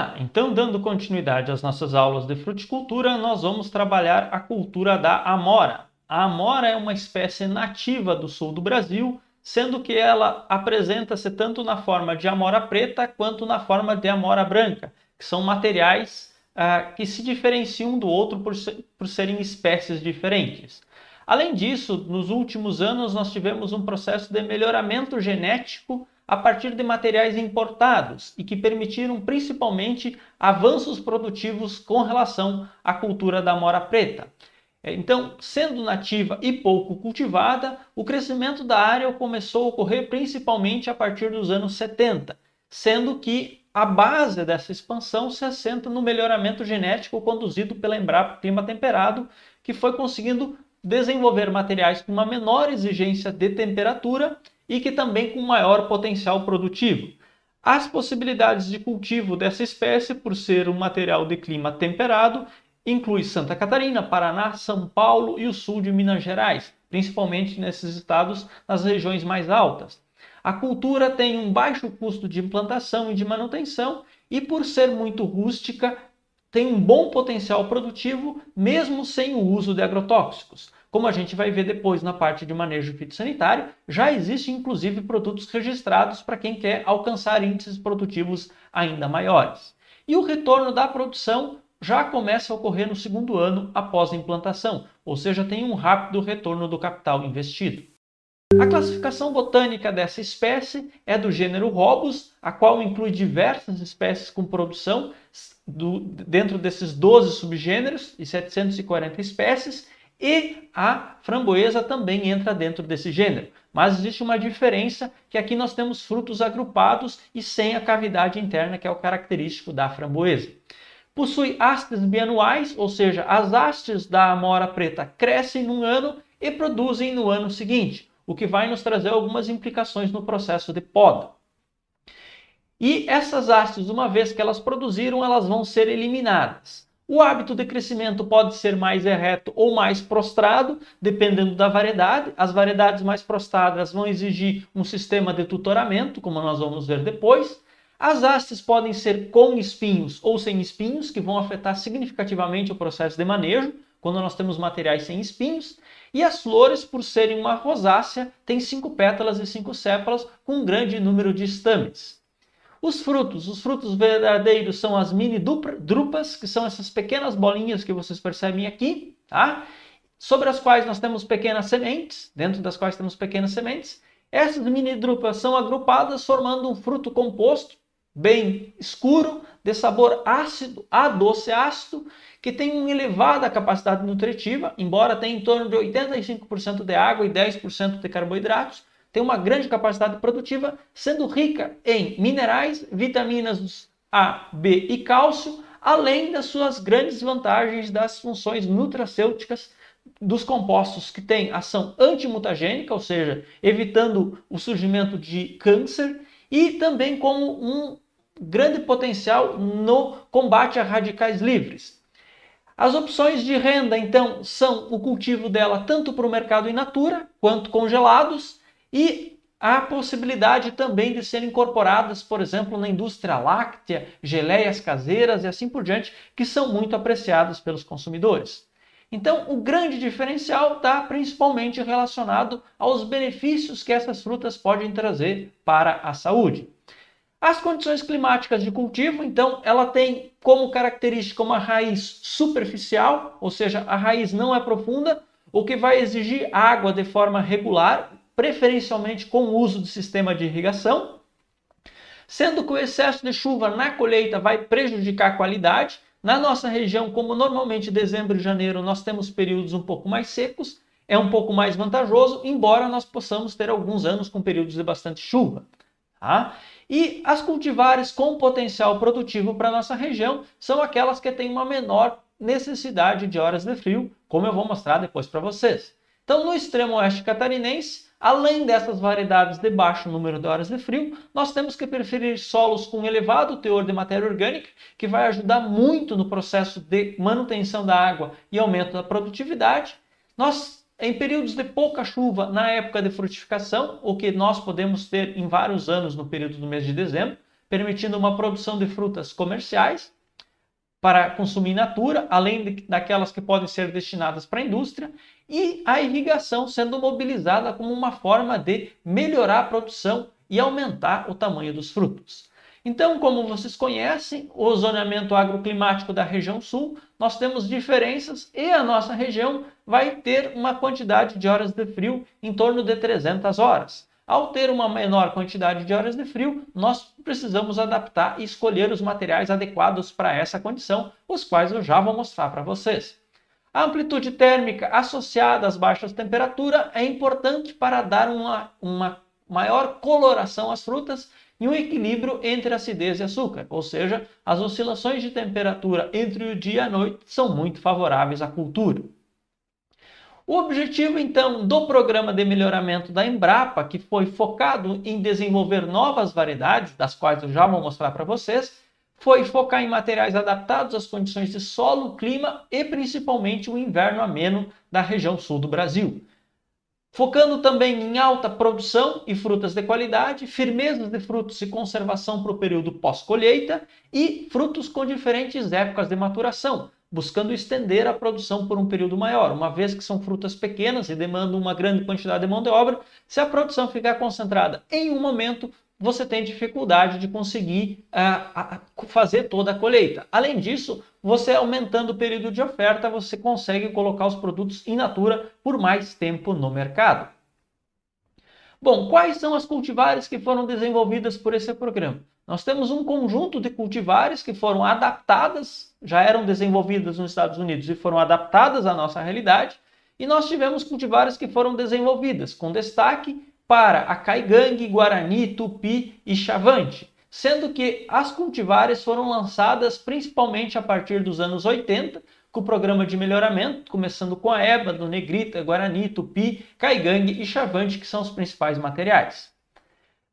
Olá! Então, dando continuidade às nossas aulas de fruticultura, nós vamos trabalhar a cultura da amora. A amora é uma espécie nativa do sul do Brasil, sendo que ela apresenta-se tanto na forma de amora preta quanto na forma de amora branca, que são materiais que se diferenciam um do outro por serem espécies diferentes. Além disso, nos últimos anos nós tivemos um processo de melhoramento genético a partir de materiais importados e que permitiram principalmente avanços produtivos com relação à cultura da amora preta. Então, sendo nativa e pouco cultivada, o crescimento da área começou a ocorrer principalmente a partir dos anos 70, sendo que a base dessa expansão se assenta no melhoramento genético conduzido pela Embrapa Clima Temperado, que foi conseguindo desenvolver materiais com uma menor exigência de temperatura e que também com maior potencial produtivo. As possibilidades de cultivo dessa espécie, por ser um material de clima temperado, inclui Santa Catarina, Paraná, São Paulo e o sul de Minas Gerais, principalmente nesses estados nas regiões mais altas. A cultura tem um baixo custo de implantação e de manutenção e, por ser muito rústica, tem um bom potencial produtivo mesmo sem o uso de agrotóxicos. Como a gente vai ver depois na parte de manejo fitossanitário, já existem inclusive produtos registrados para quem quer alcançar índices produtivos ainda maiores. E o retorno da produção já começa a ocorrer no segundo ano após a implantação, ou seja, tem um rápido retorno do capital investido. A classificação botânica dessa espécie é do gênero Robus, a qual inclui diversas espécies com produção dentro desses 12 subgêneros e 740 espécies, e a framboesa também entra dentro desse gênero. Mas existe uma diferença, que aqui nós temos frutos agrupados e sem a cavidade interna, que é o característico da framboesa. Possui hastes bianuais, ou seja, as hastes da amora preta crescem num ano e produzem no ano seguinte, o que vai nos trazer algumas implicações no processo de poda. E essas hastes, uma vez que elas produziram, elas vão ser eliminadas. O hábito de crescimento pode ser mais ereto ou mais prostrado, dependendo da variedade. As variedades mais prostradas vão exigir um sistema de tutoramento, como nós vamos ver depois. As hastes podem ser com espinhos ou sem espinhos, que vão afetar significativamente o processo de manejo, quando nós temos materiais sem espinhos. E as flores, por serem uma rosácea, têm 5 pétalas e 5 sépalas, com um grande número de estames. Os frutos verdadeiros são as mini drupas, que são essas pequenas bolinhas que vocês percebem aqui, tá? Sobre as quais nós temos pequenas sementes, dentro das quais temos pequenas sementes. Essas mini drupas são agrupadas formando um fruto composto, bem escuro, de sabor ácido, a doce ácido, que tem uma elevada capacidade nutritiva, embora tenha em torno de 85% de água e 10% de carboidratos, tem uma grande capacidade produtiva, sendo rica em minerais, vitaminas A, B e cálcio, além das suas grandes vantagens das funções nutracêuticas dos compostos que têm ação antimutagênica, ou seja, evitando o surgimento de câncer, e também como um grande potencial no combate a radicais livres. As opções de renda, então, são o cultivo dela tanto para o mercado in natura, quanto congelados, e a possibilidade também de serem incorporadas, por exemplo, na indústria láctea, geleias caseiras e assim por diante, que são muito apreciadas pelos consumidores. Então, o grande diferencial está principalmente relacionado aos benefícios que essas frutas podem trazer para a saúde. As condições climáticas de cultivo, então, ela tem como característica uma raiz superficial, ou seja, a raiz não é profunda, o que vai exigir água de forma regular, preferencialmente com o uso de sistema de irrigação, sendo que o excesso de chuva na colheita vai prejudicar a qualidade. Na nossa região, como normalmente dezembro e janeiro nós temos períodos um pouco mais secos, é um pouco mais vantajoso, embora nós possamos ter alguns anos com períodos de bastante chuva. Tá? E as cultivares com potencial produtivo para a nossa região são aquelas que têm uma menor necessidade de horas de frio, como eu vou mostrar depois para vocês. Então, no extremo oeste catarinense, além dessas variedades de baixo número de horas de frio, nós temos que preferir solos com elevado teor de matéria orgânica, que vai ajudar muito no processo de manutenção da água e aumento da produtividade. Nós, em períodos de pouca chuva, na época de frutificação, o que nós podemos ter em vários anos no período do mês de dezembro, permitindo uma produção de frutas comerciais para consumir in natura, além daquelas que podem ser destinadas para a indústria, e a irrigação sendo mobilizada como uma forma de melhorar a produção e aumentar o tamanho dos frutos. Então, como vocês conhecem, o zoneamento agroclimático da região sul, nós temos diferenças e a nossa região vai ter uma quantidade de horas de frio em torno de 300 horas. Ao ter uma menor quantidade de horas de frio, nós precisamos adaptar e escolher os materiais adequados para essa condição, os quais eu já vou mostrar para vocês. A amplitude térmica associada às baixas temperaturas é importante para dar uma maior coloração às frutas e um equilíbrio entre acidez e açúcar, ou seja, as oscilações de temperatura entre o dia e a noite são muito favoráveis à cultura. O objetivo, então, do programa de melhoramento da Embrapa, que foi focado em desenvolver novas variedades, das quais eu já vou mostrar para vocês, foi focar em materiais adaptados às condições de solo, clima e principalmente o inverno ameno da região sul do Brasil. Focando também em alta produção e frutas de qualidade, firmezas de frutos e conservação para o período pós-colheita e frutos com diferentes épocas de maturação, buscando estender a produção por um período maior, uma vez que são frutas pequenas e demandam uma grande quantidade de mão de obra. Se a produção ficar concentrada em um momento, você tem dificuldade de conseguir fazer toda a colheita. Além disso, você aumentando o período de oferta, você consegue colocar os produtos in natura por mais tempo no mercado. Bom, quais são as cultivares que foram desenvolvidas por esse programa? Nós temos um conjunto de cultivares que foram adaptadas, já eram desenvolvidas nos Estados Unidos e foram adaptadas à nossa realidade, e nós tivemos cultivares que foram desenvolvidas com destaque para a Caigangue, Guarani, Tupi e Chavante, sendo que as cultivares foram lançadas principalmente a partir dos anos 80, com o programa de melhoramento, começando com a ébano, negrita, Guarani, Tupi, Caigangue e Chavante, que são os principais materiais.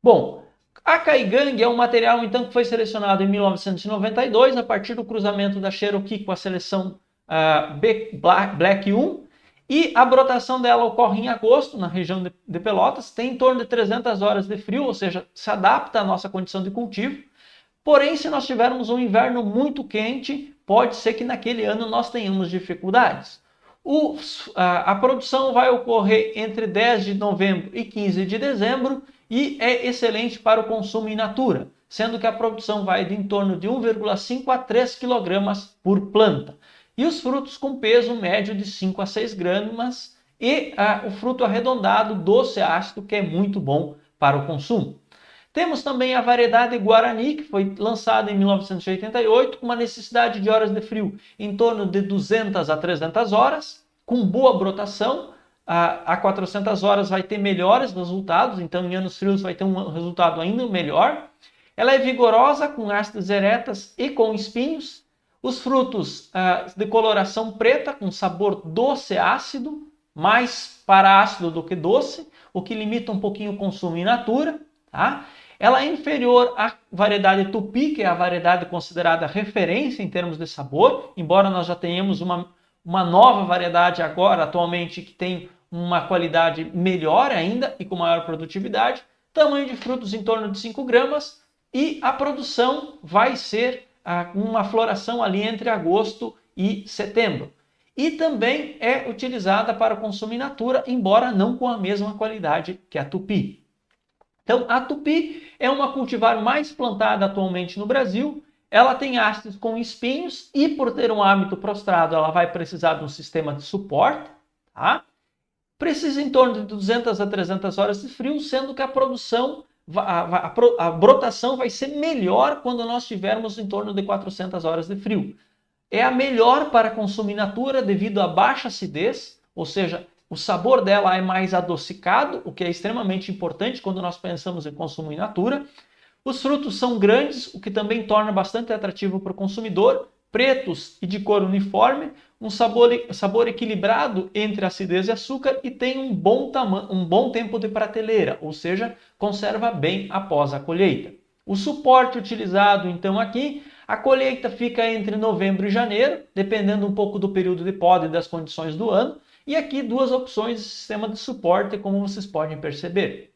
Bom, a Caigangue é um material então que foi selecionado em 1992, a partir do cruzamento da Cherokee com a seleção Black 1, e a brotação dela ocorre em agosto, na região de Pelotas, tem em torno de 300 horas de frio, ou seja, se adapta à nossa condição de cultivo. Porém, se nós tivermos um inverno muito quente, pode ser que naquele ano nós tenhamos dificuldades. A produção vai ocorrer entre 10 de novembro e 15 de dezembro e é excelente para o consumo in natura, sendo que a produção vai de em torno de 1,5 a 3 kg por planta. E os frutos com peso médio de 5 a 6 gramas e o fruto arredondado, doce ácido, que é muito bom para o consumo. Temos também a variedade Guarani, que foi lançada em 1988, com uma necessidade de horas de frio em torno de 200 a 300 horas, com boa brotação. A 400 horas vai ter melhores resultados, então em anos frios vai ter um resultado ainda melhor. Ela é vigorosa, com hastes eretas e com espinhos. Os frutos de coloração preta, com sabor doce ácido, mais para ácido do que doce, o que limita um pouquinho o consumo in natura. Tá? Ela é inferior à variedade Tupi, que é a variedade considerada referência em termos de sabor, embora nós já tenhamos uma nova variedade agora, atualmente, que tem uma qualidade melhor ainda e com maior produtividade. Tamanho de frutos em torno de 5 gramas e a produção vai ser uma floração ali entre agosto e setembro. E também é utilizada para o consumo in natura, embora não com a mesma qualidade que a Tupi. Então, a Tupi é uma cultivar mais plantada atualmente no Brasil. Ela tem hastes com espinhos e, por ter um hábito prostrado, ela vai precisar de um sistema de suporte. Tá? Precisa em torno de 200 a 300 horas de frio, sendo que a produção, a brotação vai ser melhor quando nós tivermos em torno de 400 horas de frio. É a melhor para consumo in natura devido à baixa acidez, ou seja, o sabor dela é mais adocicado, o que é extremamente importante quando nós pensamos em consumo in natura. Os frutos são grandes, o que também torna bastante atrativo para o consumidor, pretos e de cor uniforme, um sabor equilibrado entre acidez e açúcar e tem um bom tempo de prateleira, ou seja, conserva bem após a colheita. O suporte utilizado então aqui, a colheita fica entre novembro e janeiro, dependendo um pouco do período de poda e das condições do ano. E aqui duas opções de sistema de suporte, como vocês podem perceber.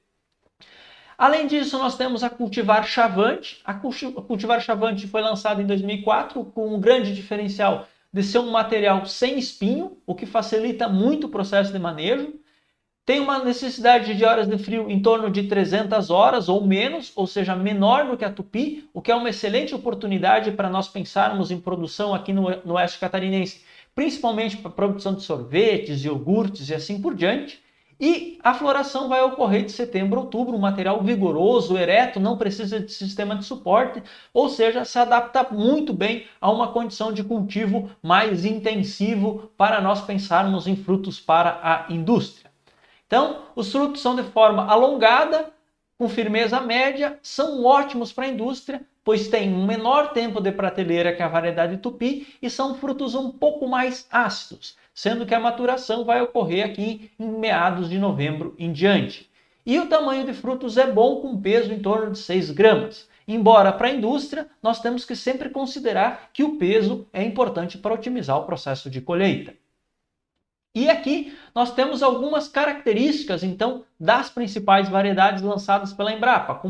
Além disso, nós temos a Cultivar Chavante. A Cultivar Chavante foi lançada em 2004 com um grande diferencial de ser um material sem espinho, o que facilita muito o processo de manejo. Tem uma necessidade de horas de frio em torno de 300 horas ou menos, ou seja, menor do que a Tupi, o que é uma excelente oportunidade para nós pensarmos em produção aqui no Oeste Catarinense, principalmente para a produção de sorvetes, iogurtes e assim por diante. E a floração vai ocorrer de setembro a outubro, um material vigoroso, ereto, não precisa de sistema de suporte, ou seja, se adapta muito bem a uma condição de cultivo mais intensivo para nós pensarmos em frutos para a indústria. Então, os frutos são de forma alongada, com firmeza média, são ótimos para a indústria, pois têm um menor tempo de prateleira que a variedade Tupi e são frutos um pouco mais ácidos, sendo que a maturação vai ocorrer aqui em meados de novembro em diante. E o tamanho de frutos é bom, com peso em torno de 6 gramas. Embora para a indústria, nós temos que sempre considerar que o peso é importante para otimizar o processo de colheita. E aqui nós temos algumas características, então, das principais variedades lançadas pela Embrapa,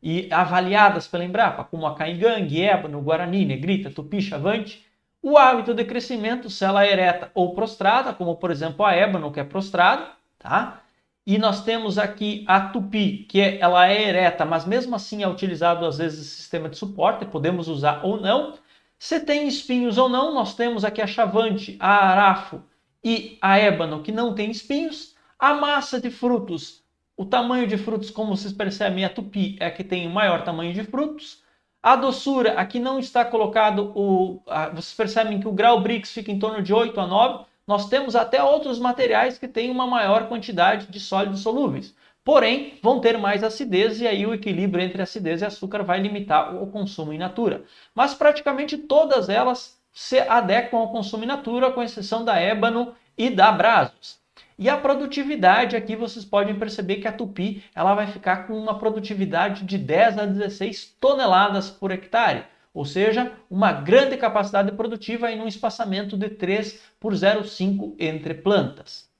e avaliadas pela Embrapa, como a Caingangue, Ébano, Guarani, Negrita, Tupi, Chavante. O hábito de crescimento, se ela é ereta ou prostrada, como por exemplo a Ébano, que é prostrada, tá? E nós temos aqui a Tupi, que ela é ereta, mas mesmo assim é utilizado às vezes o sistema de suporte, podemos usar ou não. Se tem espinhos ou não, nós temos aqui a Chavante, a Arafo e a Ébano, que não tem espinhos. A massa de frutos, o tamanho de frutos, como vocês percebem, a Tupi é a que tem o maior tamanho de frutos. A doçura, aqui não está colocado, vocês percebem que o grau Brix fica em torno de 8 a 9. Nós temos até outros materiais que têm uma maior quantidade de sólidos solúveis. Porém, vão ter mais acidez e aí o equilíbrio entre acidez e açúcar vai limitar o consumo in natura. Mas praticamente todas elas se adequam ao consumo in natura, com exceção da Ébano e da Brazos. E a produtividade, aqui vocês podem perceber que a Tupi ela vai ficar com uma produtividade de 10 a 16 toneladas por hectare, ou seja, uma grande capacidade produtiva em um espaçamento de 3 por 0,5 entre plantas.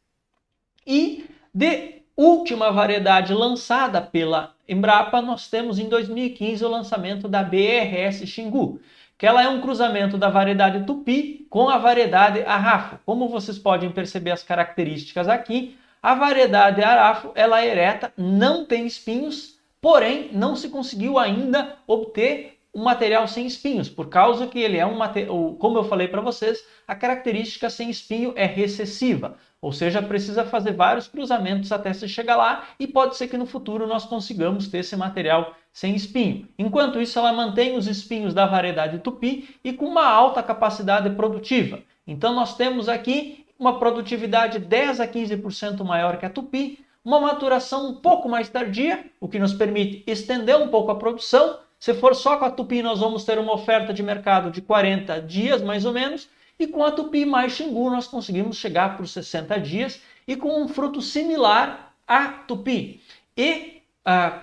E de última variedade lançada pela Embrapa, nós temos em 2015 o lançamento da BRS Xingu, que ela é um cruzamento da variedade Tupi com a variedade Arafo. Como vocês podem perceber as características aqui, a variedade Arafo ela é ereta, não tem espinhos, porém não se conseguiu ainda obter um material sem espinhos, por causa que ele é um material, como eu falei para vocês, a característica sem espinho é recessiva, ou seja, precisa fazer vários cruzamentos até se chegar lá e pode ser que no futuro nós consigamos ter esse material sem espinho. Enquanto isso, ela mantém os espinhos da variedade Tupi e com uma alta capacidade produtiva. Então nós temos aqui uma produtividade 10 a 15% maior que a Tupi, uma maturação um pouco mais tardia, o que nos permite estender um pouco a produção. Se for só com a Tupi, nós vamos ter uma oferta de mercado de 40 dias, mais ou menos, e com a Tupi mais Xingu nós conseguimos chegar por 60 dias e com um fruto similar à Tupi. E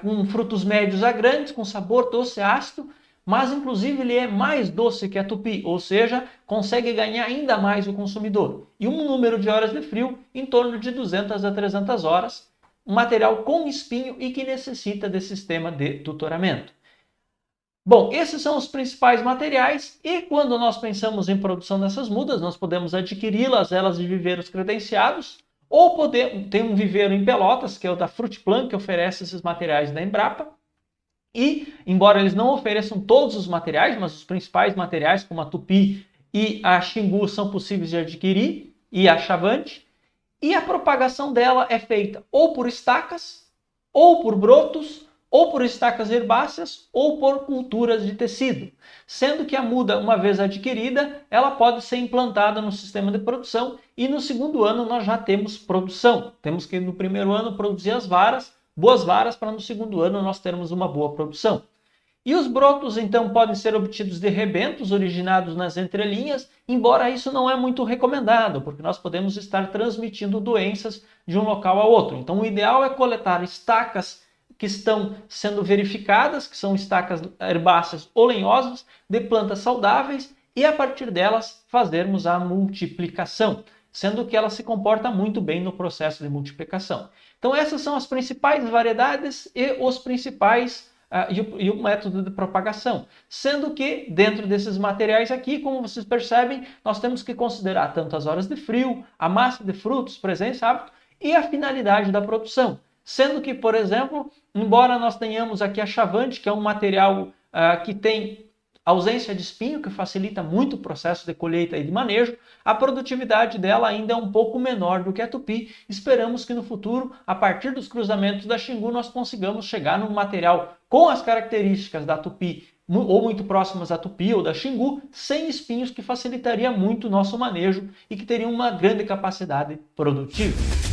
com frutos médios a grandes, com sabor doce e ácido, mas inclusive ele é mais doce que a Tupi, ou seja, consegue ganhar ainda mais o consumidor. E um número de horas de frio em torno de 200 a 300 horas, um material com espinho e que necessita de sistema de tutoramento. Bom, esses são os principais materiais e quando nós pensamos em produção dessas mudas, nós podemos adquiri-las, elas de viveiros credenciados, ou ter um viveiro em Pelotas, que é o da Frutiplan, que oferece esses materiais da Embrapa. E, embora eles não ofereçam todos os materiais, mas os principais materiais, como a Tupi e a Xingu, são possíveis de adquirir, e a Chavante. E a propagação dela é feita ou por estacas, ou por brotos, ou por estacas herbáceas, ou por culturas de tecido. Sendo que a muda, uma vez adquirida, ela pode ser implantada no sistema de produção e no segundo ano nós já temos produção. Temos que no primeiro ano produzir as varas, boas varas, para no segundo ano nós termos uma boa produção. E os brotos, então, podem ser obtidos de rebentos originados nas entrelinhas, embora isso não é muito recomendado, porque nós podemos estar transmitindo doenças de um local a outro. Então, o ideal é coletar estacas que estão sendo verificadas, que são estacas herbáceas ou lenhosas, de plantas saudáveis, e a partir delas fazermos a multiplicação, sendo que ela se comporta muito bem no processo de multiplicação. Então essas são as principais variedades e os principais e o método de propagação. Sendo que dentro desses materiais aqui, como vocês percebem, nós temos que considerar tanto as horas de frio, a massa de frutos, presença, hábito e a finalidade da produção. Sendo que, por exemplo, embora nós tenhamos aqui a chavante, que é um material que tem ausência de espinho, que facilita muito o processo de colheita e de manejo, a produtividade dela ainda é um pouco menor do que a tupi. Esperamos que no futuro, a partir dos cruzamentos da Xingu, nós consigamos chegar num material com as características da tupi ou muito próximas à tupi ou da Xingu, sem espinhos, que facilitaria muito o nosso manejo e que teria uma grande capacidade produtiva.